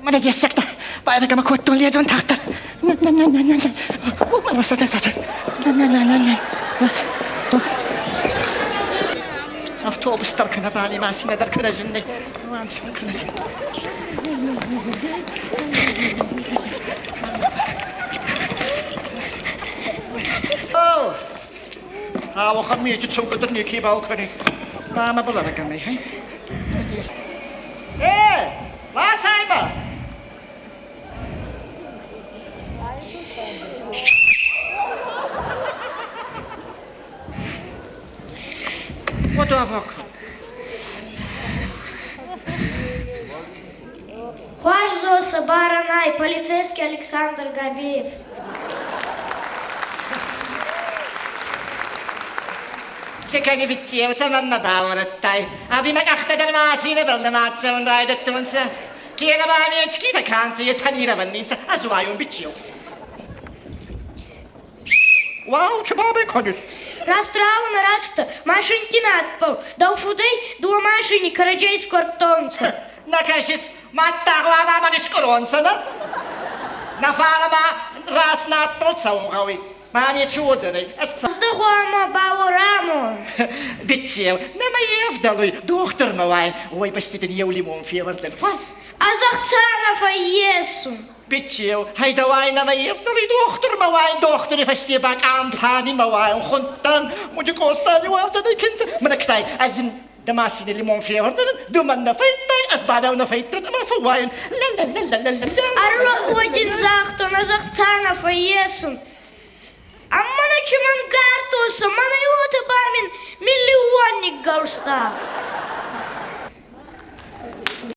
Mana dia sakta. Para ka makotong liya doon taktar. Mana masata sa. Avtobus tarkana bani masina darkana jinne. Wansi kana. Oh. Awa kami itu cuma tu ni kibau kani. Mama bola kami, hai. Last time. What do I walk? Хварзо Сабаранай, полицейский Александр Габеев. Чекаги битчиевца нанна даавараттай. Аби макахтадар маасина белнамаатсаун райдаттуманса. Киена баамиечки такаанси ятанираваннинца азуаюн битчиев. Вау, чабабе конюс. Растрауна радста, машинтина отпал. Дал фудей, дуа машини караджей скортонца. Накашис, маттагуана манискоронца, на? Нафалама раз на отпалца умгауи. Мане чудзаны. Сдахуама баурамо. Битчиев, намаев далуй, доктор мавай. Ой, баститен еулимон феварцен фас. Азахцанов аесу. Битчиев, хайдавай намаев далуй, доктор и фастибак ампани мавай. Хунтан, мудикостани варцаны кинца. Манакстай, азин дамасини лимон феварцен, думан на фейтай, азбадав на фейтен, ама фувайн. Арро один захтон, азахцанов аесу. Аммана чиман гартуса, мана юта бамин миллионник галста.